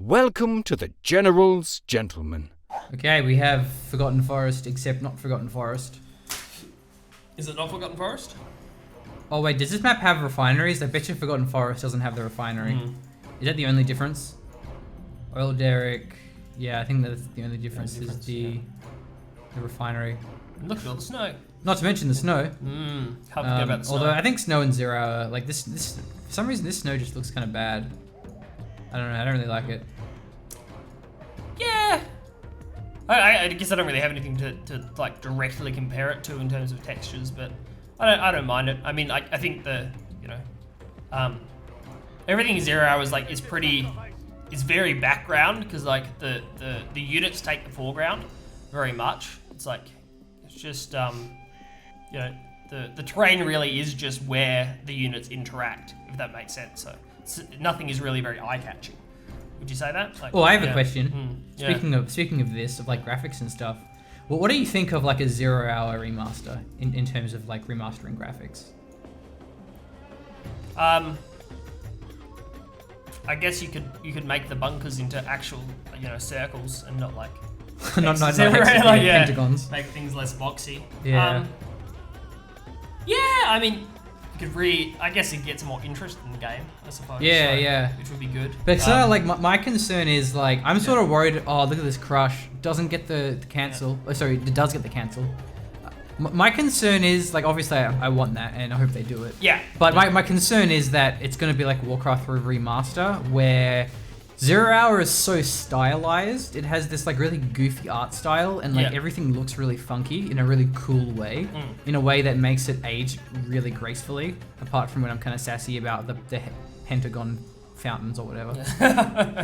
Welcome to the General's Gentlemen. Okay, we have Forgotten Forest, except not Forgotten Forest. Is it not Forgotten Forest? Oh wait, does this map have refineries? I bet you Forgotten Forest doesn't have the refinery. Is that the only difference? Oil derrick. Yeah, I think that's the only difference is the refinery. Look at all the snow. Not to mention the snow. Can't forget about the snow. Although I think snow in Zero Hour, like this, for some reason this snow just looks kind of bad. I don't know, I don't really like it. Yeah. I guess I don't really have anything to like directly compare it to in terms of textures, but I don't mind it. I mean, I think everything in Zero Hour is very background because like the units take the foreground very much. It's like it's just the terrain really is just where the units interact, if that makes sense. So nothing is really very eye-catching. Would you say that? Like, well, I have a question. Speaking of this, of like graphics and stuff, well, what do you think of like a 0 hour remaster in terms of like remastering graphics? I guess you could make the bunkers into actual circles and not like not pentagons. Make things less boxy. Yeah. I mean, you could I guess it gets more interest in the game, I suppose. Yeah, yeah. Which would be good. But like my concern is like I'm sort of worried. Oh, look at this crush. Doesn't get the cancel. Yeah. Oh, sorry, it does get the cancel. My concern is like obviously I want that and I hope they do it. Yeah. But my concern is that it's going to be like Warcraft 3 remaster where 0 Hour is so stylized. It has this like really goofy art style and like everything looks really funky in a really cool way. In a way that makes it age really gracefully. Apart from when I'm kind of sassy about the pentagon fountains or whatever.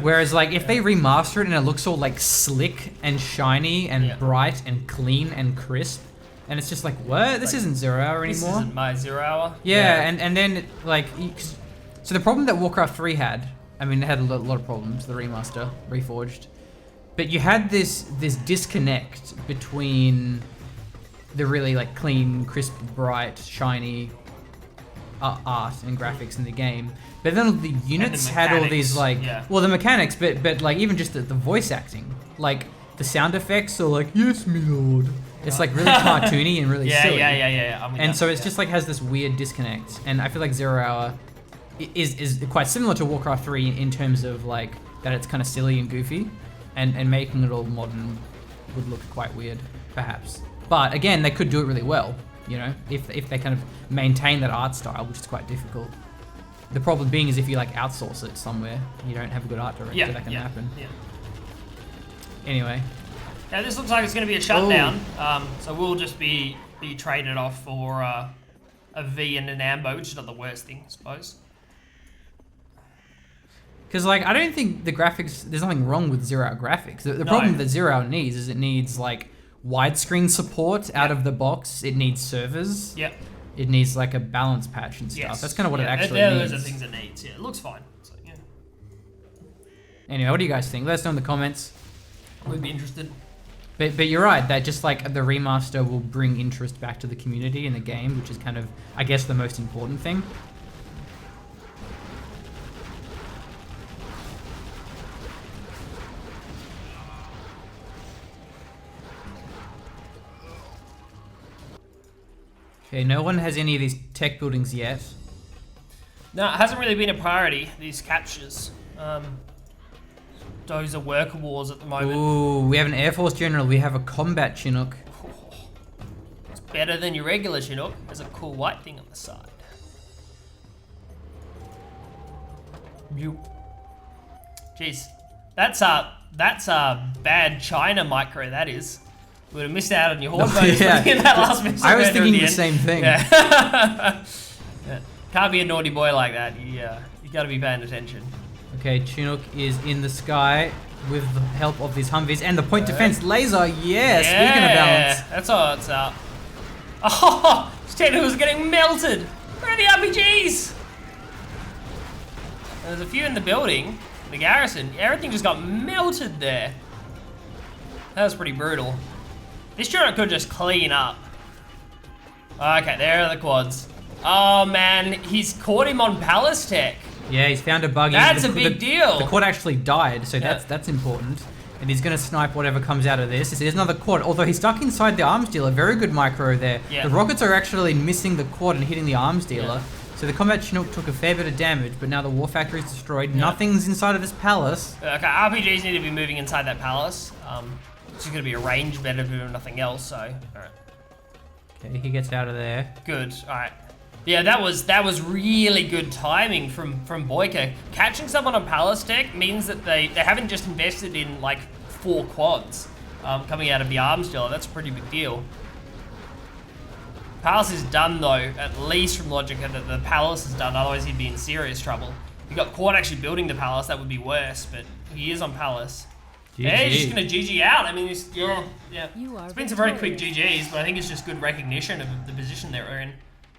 Whereas like if they remaster it and it looks all like slick and shiny and bright and clean and crisp. And it's just like, what? This isn't 0 Hour anymore. This isn't my 0 Hour. Yeah, and then like, so the problem that Warcraft 3 had, I mean, it had a lot of problems, the remaster, Reforged. But you had this disconnect between the really like clean, crisp, bright, shiny art and graphics in the game. But then the units had all these like, well, the mechanics, but like even just the voice acting, like the sound effects are like, yes, me lord. It's like really cartoony and really silly. Yeah. And so it's just like has this weird disconnect. And I feel like 0 Hour is quite similar to Warcraft 3 in terms of like that it's kind of silly and goofy, and making it all modern would look quite weird, perhaps. But again, they could do it really well, you know, if they kind of maintain that art style, which is quite difficult. The problem being is if you like outsource it somewhere, you don't have a good art director, that can happen. Yeah. Anyway. Yeah, this looks like it's going to be a shutdown, so we'll just be traded off for a V and an Ambo, which is not the worst thing, I suppose. Because like I don't think the graphics, there's nothing wrong with 0 Hour graphics. The problem that 0 Hour needs is it needs like widescreen support out of the box. It needs servers. Yeah. It needs like a balance patch and stuff. Yes. That's kind of what it actually needs. Those are things it needs. Yeah, it looks fine. So, yeah. Anyway, what do you guys think? Let us know in the comments. We'd be interested. But you're right, that just like the remaster will bring interest back to the community in the game, which is kind of, I guess, the most important thing. Okay, no one has any of these tech buildings yet. No, it hasn't really been a priority, these captures. Those are worker wars at the moment. Ooh, we have an Air Force General, we have a combat Chinook. It's better than your regular Chinook. There's a cool white thing on the side. Jeez, that's a bad China micro, that is. We would have missed out on your horde bonus in that last mission. I was thinking the same thing. Yeah. Can't be a naughty boy like that. You gotta be paying attention. Okay, Chinook is in the sky with the help of these Humvees and the point defense laser. Yes, speaking of balance. That's all it's up. Oh, Ted was getting melted. Where are the RPGs? There's a few in the building, the garrison. Everything just got melted there. That was pretty brutal. This Chinook could just clean up. Okay, there are the quads. Oh man, he's caught him on Palace Tech. Yeah, he's found a bug. That's a big deal. The quad actually died, so that's important. And he's going to snipe whatever comes out of this. There's another quad, although he's stuck inside the arms dealer. Very good micro there. Yeah. The rockets are actually missing the quad and hitting the arms dealer. Yeah. So the combat chinook took a fair bit of damage, but now the war factory is destroyed. Yeah. Nothing's inside of this palace. Okay, RPGs need to be moving inside that palace. It's going to be a range better than nothing else, so... Alright. Okay, he gets out of there. Good, alright. Yeah, that was really good timing from Boycah. Catching someone on Palace deck means that they haven't just invested in like 4 quads coming out of the arms dealer. That's a pretty big deal. Palace is done though, at least from Logica that the Palace is done, otherwise he'd be in serious trouble. If you got Quad actually building the Palace, that would be worse, but he is on Palace. GG. Yeah, he's just gonna GG out. I mean, yeah. It's been some very quick GGs, but I think it's just good recognition of the position they're in.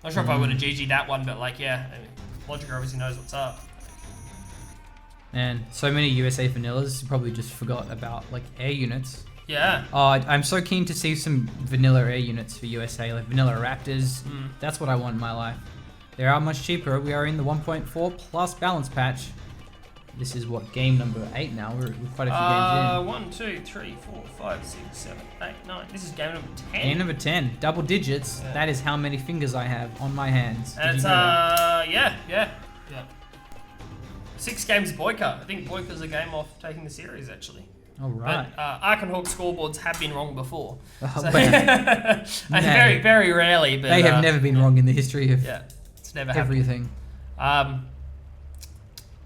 Not sure if I would have GG'd that one, but like, yeah, I mean, Logica obviously knows what's up. Man, so many USA vanillas, you probably just forgot about like air units. Yeah. Oh, I'm so keen to see some vanilla air units for USA, like vanilla Raptors. That's what I want in my life. They are much cheaper. We are in the 1.4 plus balance patch. This is what, game number 8 now? We're quite a few games in. 1, 2, 3, 4, 5, 6, 7, 8, 9. This is game number 10. Game number 10. Double digits. Yeah. That is how many fingers I have on my hands. And it's, yeah. 6 games Boycah. I think Boycah's a game off taking the series, actually. All right. But Ark and Hawk scoreboards have been wrong before. So very, very rarely. But they have never been wrong in the history of it's never everything.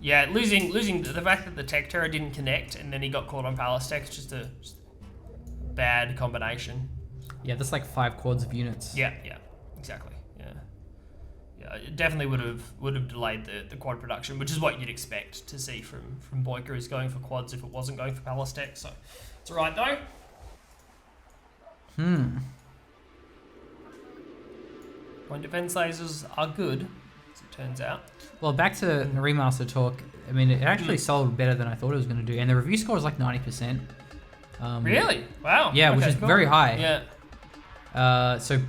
Yeah, losing the fact that the Tech Terror didn't connect and then he got caught on Palace Tech is just a bad combination. Yeah, that's like 5 quads of units. Yeah, exactly. Yeah, it definitely would have delayed the quad production, which is what you'd expect to see from Boycah is going for quads if it wasn't going for Palace Tech. So it's alright though. Point defense lasers are good, as it turns out. Well, back to the remaster talk. I mean, it actually sold better than I thought it was going to do, and the review score is like 90%. Really? Wow. Yeah, which is cool. very high. Yeah. So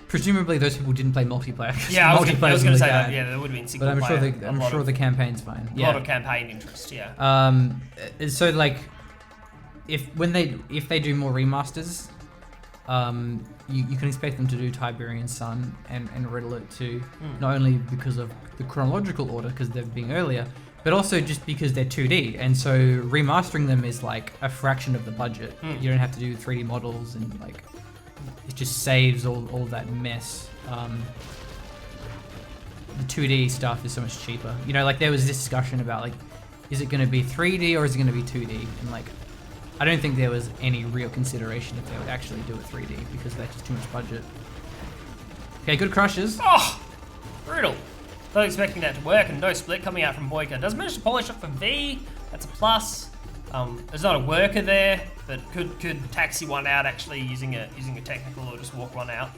presumably those people didn't play multiplayer. Yeah, I was going to say bad. that. Yeah, there would have been single player. But I'm sure the campaign's fine. A lot of campaign interest. Yeah. So like, if they do more remasters, you can expect them to do Tiberian Sun and Riddle it too. Not only because of the chronological order, because they're being earlier, but also just because they're 2D, and so remastering them is like a fraction of the budget. You don't have to do 3D models, and like it just saves all that mess. The 2D stuff is so much cheaper. You know, like there was this discussion about like, is it going to be 3D or is it going to be 2D? And like, I don't think there was any real consideration if they would actually do it 3D because that's just too much budget. Okay, good crushes. Oh, brutal. Not expecting that to work, and no split coming out from Boycah. Does manage to polish up for V. That's a plus. There's not a worker there, but could taxi one out actually using a technical or just walk one out.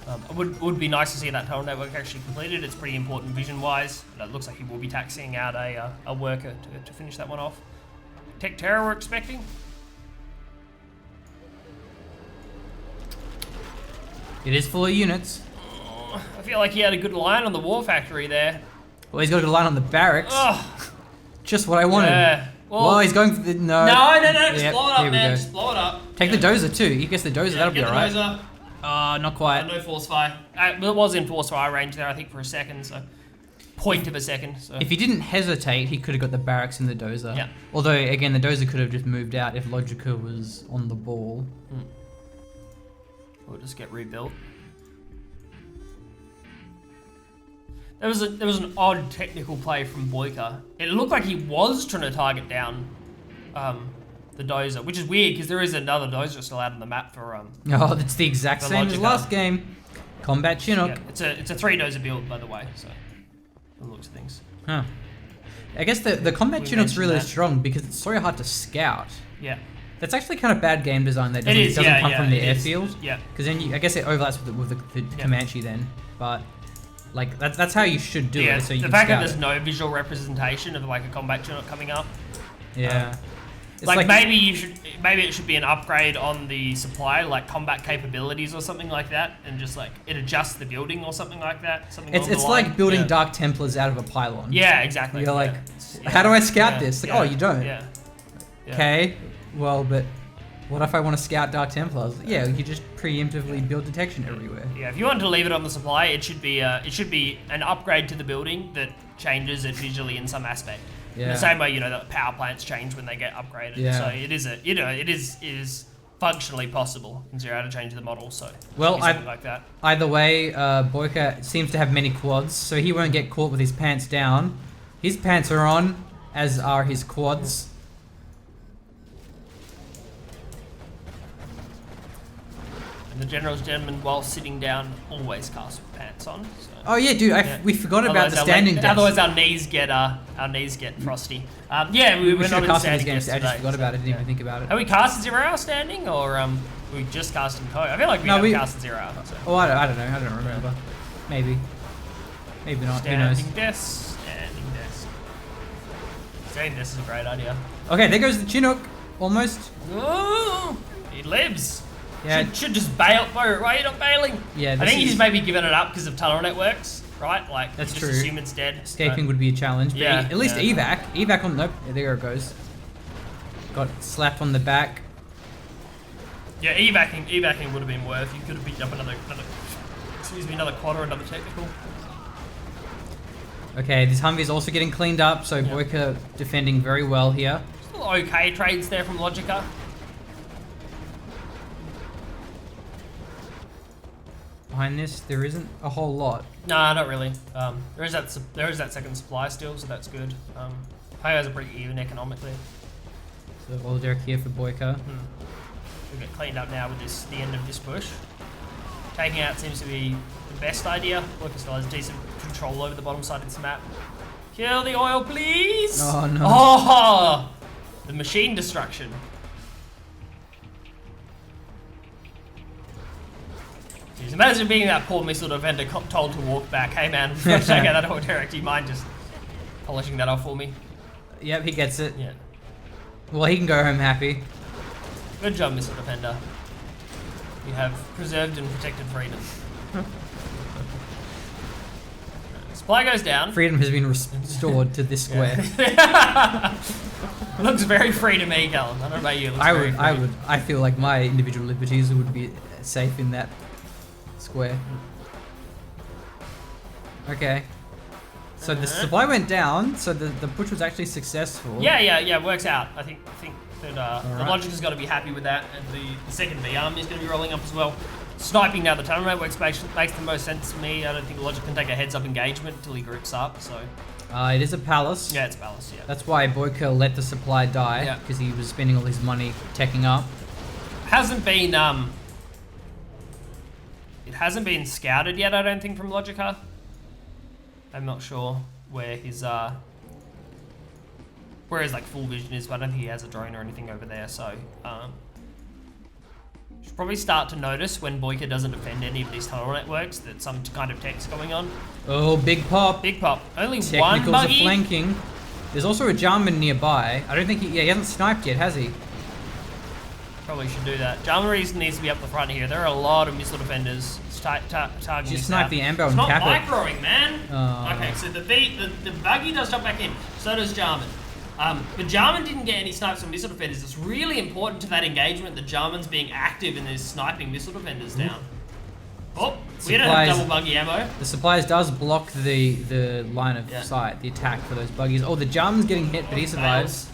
It would be nice to see that tunnel network actually completed. It's pretty important vision-wise. It looks like he will be taxiing out a worker to finish that one off. Tech Terror we're expecting. It is full of units. I feel like he had a good line on the war factory there. Well, he's got a good line on the barracks. Oh. Just what I wanted. Yeah. Well, he's going for the... No. Just blow it up, man. Just blow it up. Take the dozer, too. He gets the dozer, that'll be alright. Dozer. Not quite. No force fire. It was in force fire range there, I think, for a second, so... Point of a second, so... If he didn't hesitate, he could have got the barracks and the dozer. Yeah. Although, again, the dozer could have just moved out if Logica was on the ball. Or just get rebuilt. There was an odd technical play from Boycah. It looked like he was trying to target down the dozer, which is weird because there is another dozer still out on the map for Oh, it's the exact same as last game. Combat Chinook. Yeah, it's a 3 dozer build, by the way, so it looks things. Huh. I guess the combat Chinook's really strong because it's so hard to scout. Yeah. That's actually kind of bad game design that doesn't come from the airfield. Yeah. Because then I guess it overlaps with the Comanche then, but like that's how you should do it. So you the fact that there's no visual representation of like a combat Chinook coming up. Yeah. It's like maybe it should be an upgrade on the supply, like combat capabilities or something like that, and just like it adjusts the building or something like that. Something it's like building Dark Templars out of a pylon. Yeah, exactly. You're like, how do I scout this? Like, oh, you don't. Yeah. Okay, well, but what if I want to scout Dark Templars? Yeah, you just preemptively build detection everywhere. Yeah, if you want to leave it on the supply, it should be an upgrade to the building that changes it visually in some aspect. Yeah. In the same way, the power plants change when they get upgraded. Yeah. So it is functionally possible in Zero to change the model. So well, something like that. Either way, Boycah seems to have many quads, so he won't get caught with his pants down. His pants are on, as are his quads. And the general's gentleman, while sitting down, always casts with pants on. So. Oh yeah, dude, we forgot about the standing desk. Otherwise, our knees get frosty. We should not have in cast standing this game. desk I just today, forgot about it. Didn't even think about it. Have we cast 0 hour standing, or we just cast in co? I feel like we have cast 0 hour. So. Oh, I don't know. I don't remember. Maybe not. Who knows? Standing desk. Standing desk is a great idea. Okay, there goes the Chinook. Almost. Ooh, he lives. Yeah. Should just bail. Why are you not bailing? Yeah. I think he's maybe given it up because of tunnel networks, right? Like, that's just true. Assume it's dead. Escaping would be a challenge. But Yeah, at least yeah. evac on. Nope. There it goes. Got slapped on the back. Yeah, evacing would have been worth. You could have picked up another quad or another technical. Okay, this Humvee's also getting cleaned up, so Boycah defending very well here. Still okay trades there from Logica. Behind this, there isn't a whole lot. Nah, not really. There is that second supply still, so that's good. Players are pretty even economically. So all Derek here for Boycah. We'll get cleaned up now with the end of this push. Taking out seems to be the best idea. Boycah still has decent control over the bottom side of this map. Kill the oil, please! Oh no. Oh! The machine destruction. Jeez, imagine being that poor missile defender told to walk back. Hey man, check out that oil derek. Do you mind just polishing that off for me? Yep, he gets it. Yeah. Well, he can go home happy. Good job, missile defender. You have preserved and protected freedom. Supply goes down. Freedom has been restored to this square. Looks very free to me, Callum. I don't know about you. I feel like my individual liberties would be safe in that square. Okay. So the supply went down, so the push was actually successful. Yeah, works out. I think that the Logica's got to be happy with that, and the second V army is going to be rolling up as well. Sniping now the tunnel network makes the most sense to me. I don't think Logic can take a heads-up engagement until he groups up, so... It is a palace. Yeah, it's a palace, yeah. That's why Boycah let the supply die, because he was spending all his money teching up. It hasn't been scouted yet, I don't think, from Logica. I'm not sure where his like full vision is, but I don't think he has a drone or anything over there, so should probably start to notice when Boycah doesn't defend any of these tunnel networks that some kind of tech's going on. Oh, big pop. Big pop. Only Technicals one buggy. are flanking. There's also a Jarman nearby. I don't think he hasn't sniped yet, has he? Probably should do that. Jarman needs to be up the front here. There are a lot of missile defenders targeting. Just snipe the ambo it's and not cap it. microing, man. Oh. Okay, so the buggy does jump back in. So does Jarman. But Jarman didn't get any snipes from missile defenders. It's really important to that engagement that Jarman's being active and is sniping missile defenders down. Oh, we don't have double buggy ammo. The supplies does block the line of sight, the attack for those buggies. Oh, the Jarman's getting hit, but he survives.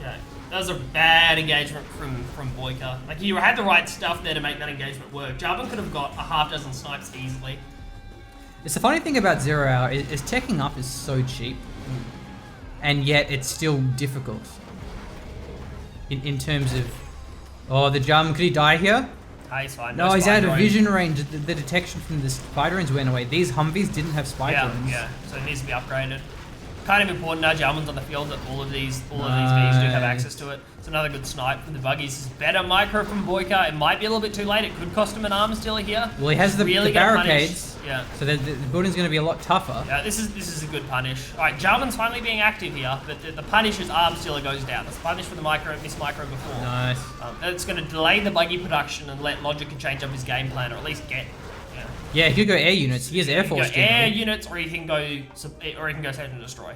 Yeah, that was a bad engagement from Boycah. Like, you had the right stuff there to make that engagement work. Jarman could have got a half dozen snipes easily. It's the funny thing about 0 hour is teching up is so cheap. And yet it's still difficult. In terms of... Oh, the Jarman, could he die here? He's fine. No, he's out of vision range. The detection from the spy drones went away. These Humvees didn't have spy drones. Yeah, so it needs to be upgraded. kind of important now. Jarman's on the field that all of these Vs do have access to it. It's another good snipe from the buggies. It's better micro from Boycah. It might be a little bit too late. It could cost him an arms dealer here. Well, he has the barricades. Yeah. So the building's going to be a lot tougher. Yeah, this is a good punish. All right, Jarman's finally being active here, but the punish is arms dealer goes down. That's punish for the miss micro before. Nice. It's going to delay the buggy production and let Logica change up his game plan, or at least get. Yeah, he could go air units. He has air force. Air units, or he can go search and destroy.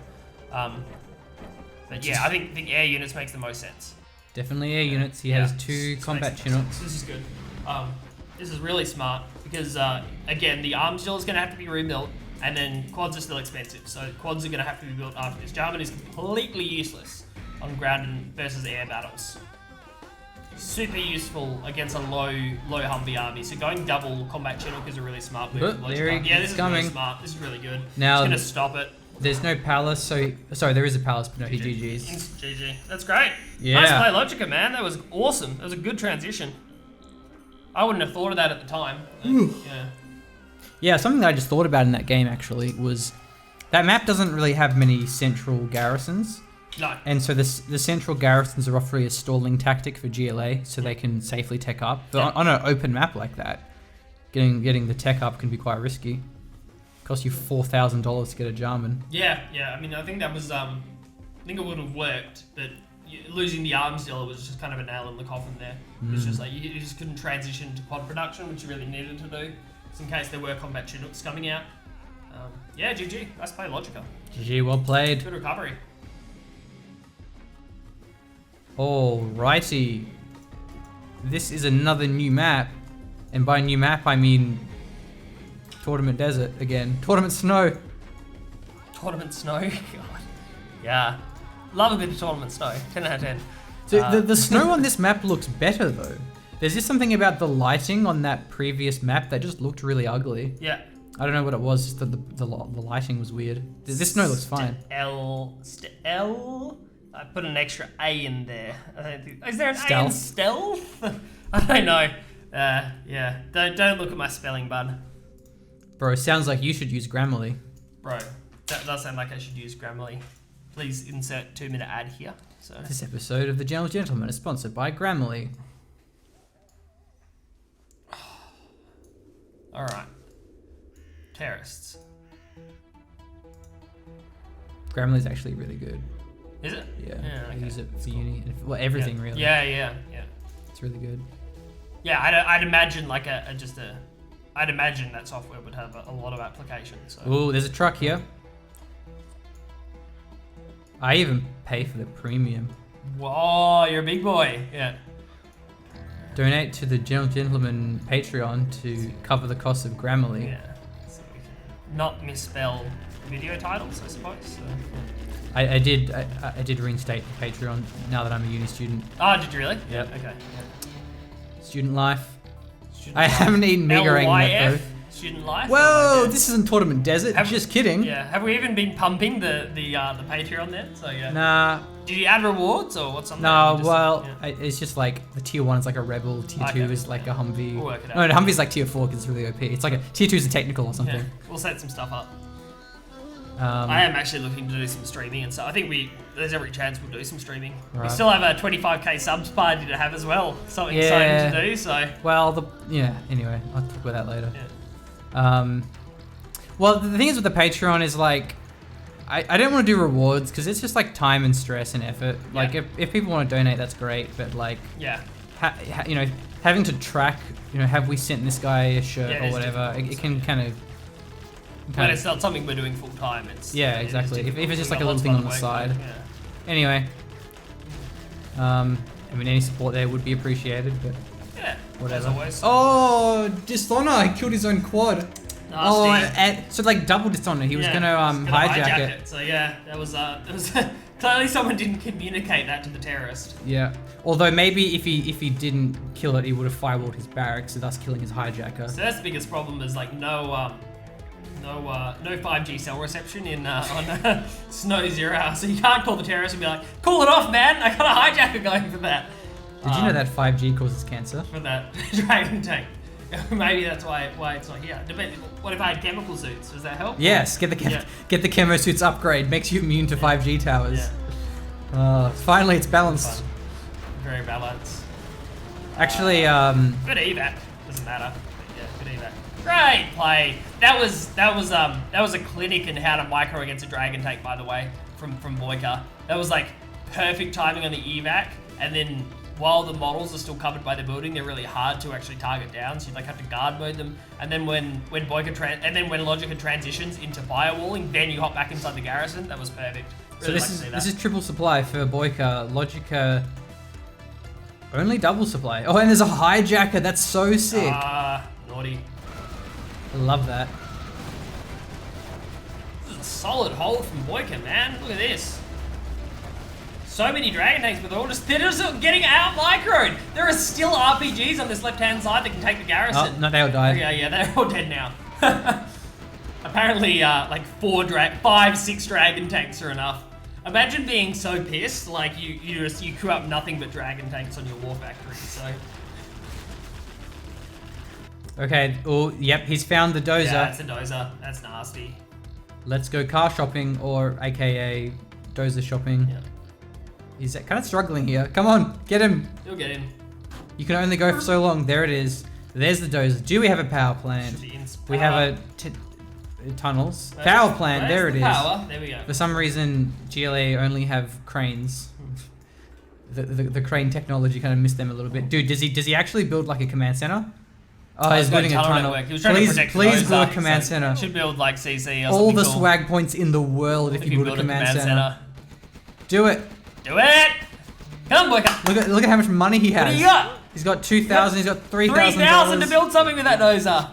But yeah, I think air units makes the most sense. Definitely air units. He has 2 combat chinooks. This is good. This is really smart because again, the arms dealer is going to have to be rebuilt, and then quads are still expensive, so quads are going to have to be built after this. Jarman is completely useless on ground versus air battles. Super useful against a low Humvee army. So going double combat chinook is a really smart move. Yeah, this is really smart. This is really good. Now, it's going to stop it. There's no palace, so sorry, there is a palace, but no, he GG's. GG. That's great. Yeah. Nice play, Logica, man. That was awesome. That was a good transition. I wouldn't have thought of that at the time. Yeah, something that I just thought about in that game actually was that map doesn't really have many central garrisons. No. And so the central garrisons are roughly a stalling tactic for GLA, so they can safely tech up. But on an open map like that, getting the tech up can be quite risky. Cost you $4,000 to get a Jarman. Yeah. I mean, I think that was I think it would have worked, but losing the arms dealer was just kind of a nail in the coffin there. It's just like you just couldn't transition to quad production, which you really needed to do, just in case there were combat chinooks coming out. Yeah, GG. Nice play, Logica. GG, well played. Good recovery. Alrighty. This is another new map. And by new map, I mean Tournament Desert again. Tournament Snow. Tournament Snow? God. Yeah. Love a bit of Tournament Snow. 10 out of 10. So the snow on this map looks better though. There's just something about the lighting on that previous map that just looked really ugly. Yeah. I don't know what it was, just the lighting was weird. This snow looks fine. L. I put an extra A in there. Is there an Stealth? A in stealth? I don't know. Yeah. Don't look at my spelling, bud. Bro, sounds like you should use Grammarly. Bro, that does sound like I should use Grammarly. Please insert 2-minute ad here. So. This episode of The Gentle Gentleman is sponsored by Grammarly. Alright. Terrorists. Grammarly's actually really good. Is it? Yeah, okay. I use it for uni. Well, everything really. Yeah. It's really good. Yeah, I'd imagine like I'd imagine that software would have a lot of applications. So. Ooh, there's a truck here. I even pay for the premium. Whoa, you're a big boy. Yeah. Donate to the Gentle Gentleman Patreon to cover the cost of Grammarly. Yeah. So we can not misspell video titles, I suppose. So. I did reinstate the Patreon now that I'm a uni student. Oh, did you really? Yep. Okay. Student life. I haven't eaten meagering yet though. Student life. Whoa, this isn't Tournament Desert. Just kidding. Yeah. Have we even been pumping the Patreon then? So yeah. Nah. Did you add rewards or what's something? No, it's just like the tier 1 is like a Rebel, tier 2 is like a Humvee. We'll work it out. No, the Humvee's like tier 4 because it's really OP. It's like a tier 2 is a technical or something. Yeah. We'll set some stuff up. I am actually looking to do some streaming and stuff. I think there's every chance we'll do some streaming. Right. We still have a 25k subs party to have as well. Something exciting to do. So. Well, anyway, I'll talk about that later. Yeah. Well, the thing is with the Patreon is like, I don't want to do rewards because it's just like time and stress and effort. Like if people want to donate, that's great. But like, having to track, have we sent this guy a shirt or whatever? It can kind of. When it's not something we're doing full time, it's exactly. If it's just like a little thing on the side. Anyway, I mean any support there would be appreciated, but whatever. As always. Oh, Dishonor! He killed his own quad. Nasty. So like double Dishonor. He was gonna hijack it. So that was clearly someone didn't communicate that to the terrorist. Yeah. Although maybe if he didn't kill it, he would have firewalled his barracks, so thus killing his hijacker. So that's the biggest problem is like no 5G cell reception on Snow Zero, so you can't call the terrorist and be like, "Call it off, man! I got a hijacker going for that." Did you know that 5G causes cancer? For that dragon tank. Maybe that's why it's not here. What if I had chemical suits? Does that help? Yes, get the chemo suits upgrade. Makes you immune to 5G towers. Yeah. Finally, it's balanced. Fun. Very balanced. Actually, good evac. Doesn't matter. Yeah, good evac. Great play. That was a clinic in how to micro against a dragon tank, by the way, from Boycah. That was like perfect timing on the evac, and then while the models are still covered by the building, they're really hard to actually target down, so you like have to guard mode them. And then when Boycah when Logica transitions into firewalling, then you hop back inside the garrison. That was perfect. Really so this is triple supply for Boycah. Logica only double supply. Oh, and there's a hijacker. That's so sick. Naughty. I love that. This is a solid hold from Boycah, man. Look at this. So many dragon tanks, but they're just getting out microed. There are still RPGs on this left-hand side that can take the garrison. Oh, no, they all died. Yeah, they're all dead now. Apparently, like 5, 6 dragon tanks are enough. Imagine being so pissed, like you queue up nothing but dragon tanks on your war factory. So. Okay. Oh, yep. He's found the dozer. Yeah, it's a dozer. That's nasty. Let's go car shopping, or AKA dozer shopping. Yeah. He's kind of struggling here. Come on, get him. You'll get him. You can only go for so long. There it is. There's the dozer. Do we have a power plant? We have a tunnels. Power plant. There it is. Power. There we go. For some reason, GLA only have cranes. The crane technology kind of missed them a little bit. Dude, does he actually build like a command center? Oh, he's building a tunnel. He was trying to protect please build a command center. Should build like CC or all something the cool. swag points in the world if you build a command center. Do it. Do it! Come on, Boycah! Look at how much money he has. What do you got? He's got 2,000. He's got 3,000. 3,000 to build something with that dozer.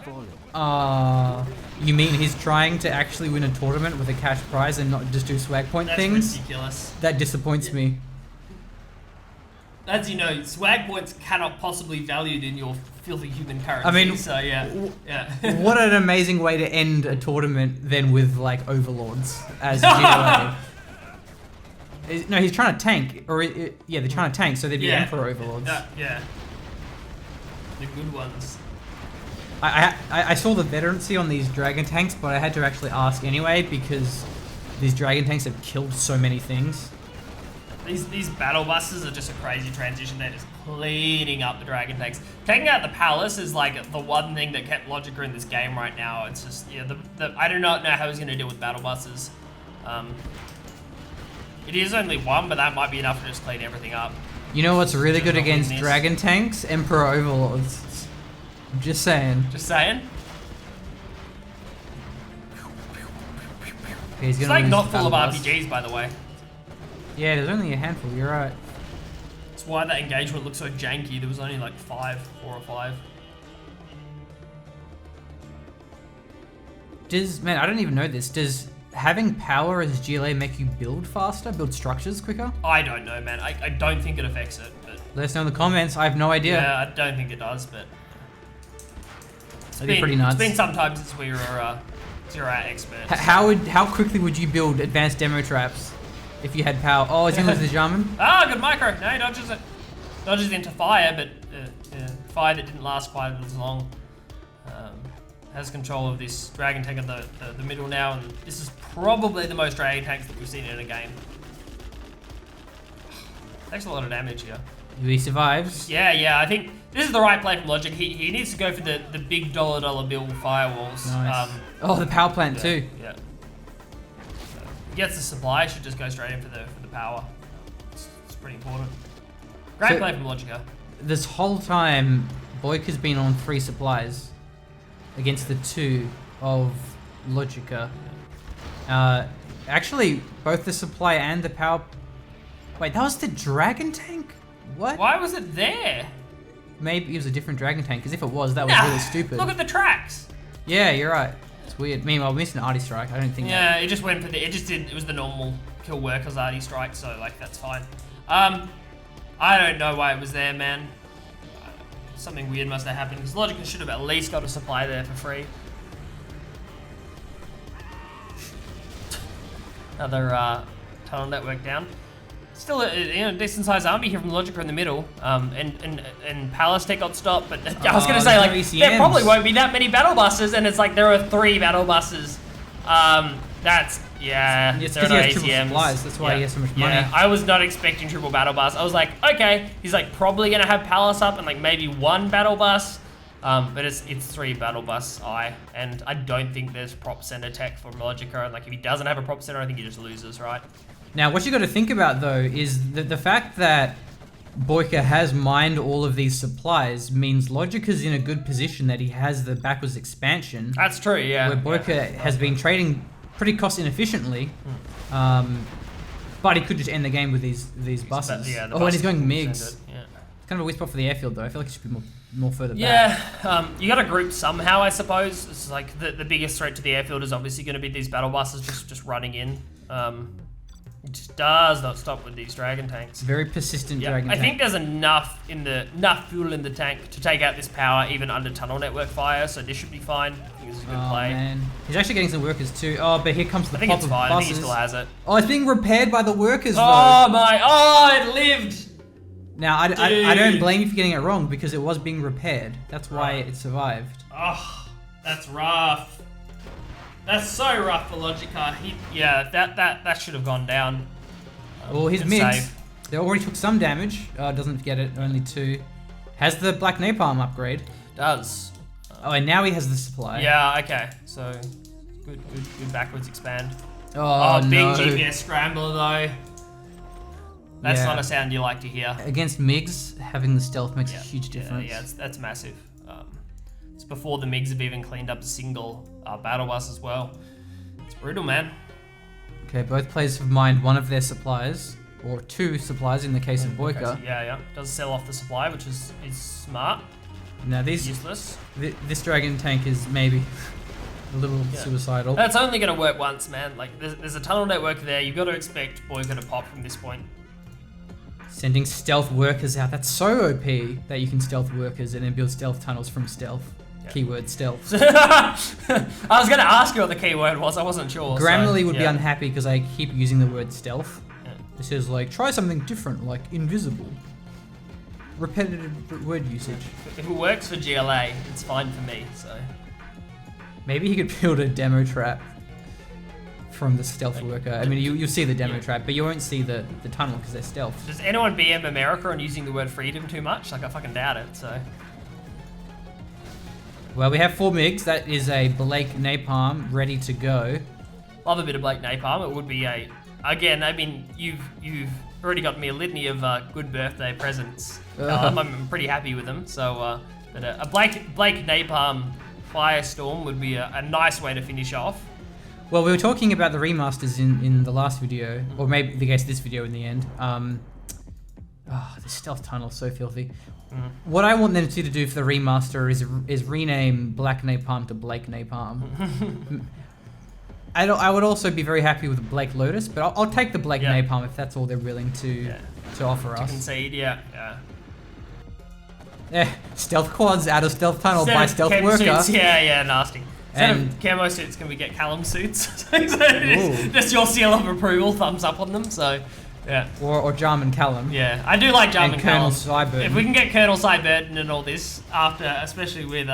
You mean he's trying to actually win a tournament with a cash prize and not just do swag point things? That's ridiculous. That disappoints me. As you know, swag points cannot possibly be valued in your filthy human currency. I mean, so yeah. What an amazing way to end a tournament than with like overlords as GLA. No, he's trying to tank, or yeah, they're trying to tank, so they'd be Emperor overlords. Yeah. The good ones. I saw the veterancy on these dragon tanks, but I had to actually ask anyway because these dragon tanks have killed so many things. These battle buses are just a crazy transition. They're just cleaning up the dragon tanks. Taking out the palace is like the one thing that kept Logica in this game right now. It's just I do not know how he's going to deal with battle buses. It is only one, but that might be enough to just clean everything up. You know what's really good against dragon tanks? Emperor overlords. I'm just saying. Just saying. Okay, he's it's like not full of RPGs, by the way. Yeah, there's only a handful. You're right. That's why that engagement looks so janky. There was only like 4 or 5. Man, I don't even know this. Does having power as GLA make you build faster, build structures quicker? I don't know, man. I don't think it affects it. But let us know in the comments. I have no idea. Yeah, I don't think it does, but that'd be pretty nuts. It's been some time since we were zero out experts. How quickly would you build advanced demo traps if you had power? Oh, is he losing the Jarman? Good micro. No, he dodges it. Dodges into fire, but fire that didn't last quite as long. Has control of this dragon tank at the middle now, and this is probably the most dragon tanks that we've seen in a game. Takes a lot of damage here. He survives. Yeah, I think this is the right play from Logic. He needs to go for the big dollar bill firewalls. Nice. The power plant too. Yeah. So he gets the supply, should just go straight in for the power. It's pretty important. Great play from Logica. This whole time, Boycah's been on 3 supplies against the 2 of Logica. Actually, both the supply and the power... Wait, that was the dragon tank? What? Why was it there? Maybe it was a different dragon tank, because if it was, that was really stupid. Look at the tracks. Yeah, you're right. It's weird. Meanwhile, we missed an arty strike. I don't think it just went for it was the normal kill workers arty strike, so like that's fine. I don't know why it was there, man. Something weird must have happened, because Logica should have at least got a supply there for free. Another tunnel network down. still a decent sized army here from Logica in the middle. And Palace Tech got stopped, but I was gonna say like there probably won't be that many battle busters, and it's like there are 3 battle busters. That's It's because he has triple supplies. That's why he has so much money. Yeah, I was not expecting triple battle bus. I was like, okay, he's like probably gonna have Palace up and like maybe 1 battle bus. But it's 3 battle bus and I don't think there's prop center tech for Logica. And like if he doesn't have a prop center, I think he just loses, right? Now, what you got to think about though is the fact that Boycah has mined all of these supplies means Logica's in a good position that he has the backwards expansion. That's true, yeah. Where Boycah has been trading pretty cost inefficiently, but he could just end the game with these buses. Yeah, and he's going MiGs. Yeah. It's kind of a weird spot for the airfield though. I feel like it should be more further back. Yeah, you got to group somehow, I suppose. It's like the biggest threat to the airfield is obviously going to be these battle buses just running in. It just does not stop with these dragon tanks. Very persistent dragon tank. I think there's enough fuel in the tank to take out this power even under tunnel network fire, so this should be fine. I think this is a good play. Man. He's actually getting some workers too. Oh, but here comes the pop of buses. I think he still has it. Oh, it's being repaired by the workers though. Oh, it lived! Now, I don't blame you for getting it wrong because it was being repaired. That's why it survived. Oh, that's rough. That's so rough for Logica. That should have gone down. Well, his MiGs, they already took some damage. Doesn't get it, only 2. Has the Black Napalm upgrade. Does. Oh, and now he has the supply. Yeah, okay. So, good backwards expand. Oh, big no. GPS scrambler though. That's not a sound you like to hear. Against MiGs, having the stealth makes a huge difference. Yeah, that's massive. It's before the MiGs have even cleaned up a single battle bus as well. It's brutal, man. Okay, both players have mined one of their supplies, or 2 supplies in the case of Boycah. Yeah. Does sell off the supply, which is smart. Now these useless. This dragon tank is maybe a little suicidal. That's only going to work once, man. Like there's a tunnel network there. You've got to expect Boycah to pop from this point. Sending stealth workers out. That's so OP that you can stealth workers and then build stealth tunnels from stealth. Yeah. Keyword stealth. I was going to ask you what the keyword was. I wasn't sure. Grammarly would be unhappy because I keep using the word stealth. Yeah. It says like, try something different, like invisible. Repetitive word usage. If it works for GLA, it's fine for me, so. Maybe he could build a demo trap from the stealth worker. I mean, you'll see the demo trap, but you won't see the tunnel because they're stealth. Does anyone BM America on using the word freedom too much? Like, I fucking doubt it, so. Well, we have 4 MiGs. That is a Blake Napalm ready to go. Love a bit of Blake Napalm. It would be a... Again, I mean, you've already got me a litany of good birthday presents. I'm pretty happy with them. So, but a Blake Napalm Firestorm would be a nice way to finish off. Well, we were talking about the remasters in the last video, or maybe the case of this video in the end. The stealth tunnel is so filthy. What I want them to do for the remaster is rename Black Napalm to Blake Napalm. I would also be very happy with Blake Lotus, but I'll take the Blake Napalm if that's all they're willing to offer us. Concede, yeah. Stealth quads out of stealth tunnel by stealth worker. Suits, yeah, nasty. Instead of camo suits, can we get Callum suits? Just your seal of approval, thumbs up on them. So, yeah. Or Jarman Callum. Yeah, I do like Jarman Callum. Colonel Cyburton. If we can get Colonel Cyburton and all this after, especially with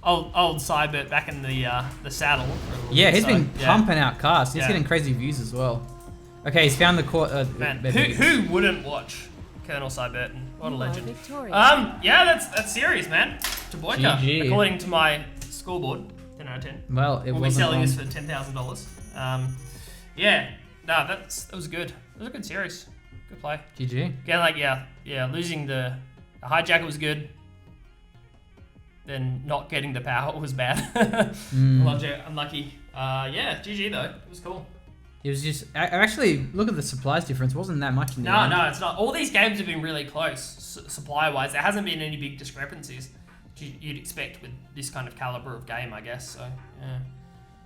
old Cybert back in the saddle. Yeah, he's been pumping out casts. He's getting crazy views as well. Okay, he's found the court. Man, who wouldn't watch Colonel Cyburton? What a legend. Yeah, that's serious, man. To Boycah, according to my scoreboard. 10 out of 10. Well, we'll be selling this for $10,000. That was good. It was a good series. Good play. GG. Again, losing the hijacker was good. Then not getting the power was bad. Unlucky. GG though. It was cool. It was just actually look at the supplies difference. It wasn't that much in the end. No, it's not. All these games have been really close supply-wise. There hasn't been any big discrepancies you'd expect with this kind of caliber of game, I guess. So yeah.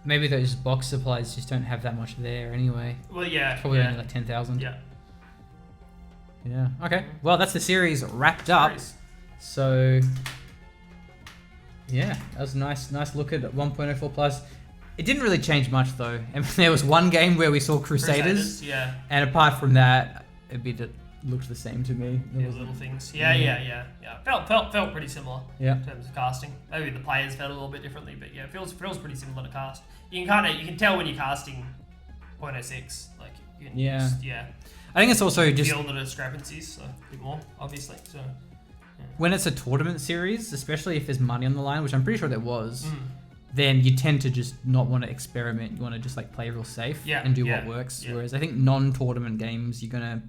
Maybe those box supplies just don't have that much there anyway. Well, yeah. It's probably only like 10,000. Yeah. Yeah. Okay. Well, that's the series wrapped up. So yeah, that was a nice look at 1.04 plus. It didn't really change much though. I mean, there was one game where we saw Crusaders. Yeah. And apart from that, a bit that looked the same to me. Yeah, little things. Yeah. Felt pretty similar. Yeah. In terms of casting. Maybe the players felt a little bit differently, but yeah, it feels pretty similar to cast. You can tell when you're casting 0.06. Like you can Yeah. just, I think it's also just feel the discrepancies so a bit more, obviously. So when it's a tournament series, especially if there's money on the line, which I'm pretty sure there was, then you tend to just not want to experiment. You want to just like play real safe and do what works. Yeah. Whereas I think non-tournament games, you're gonna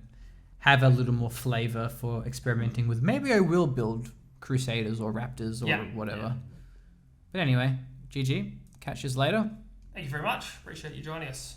have a little more flavor for experimenting with. Maybe I will build Crusaders or Raptors or whatever. But anyway, GG. Catch you later. Thank you very much. Appreciate you joining us.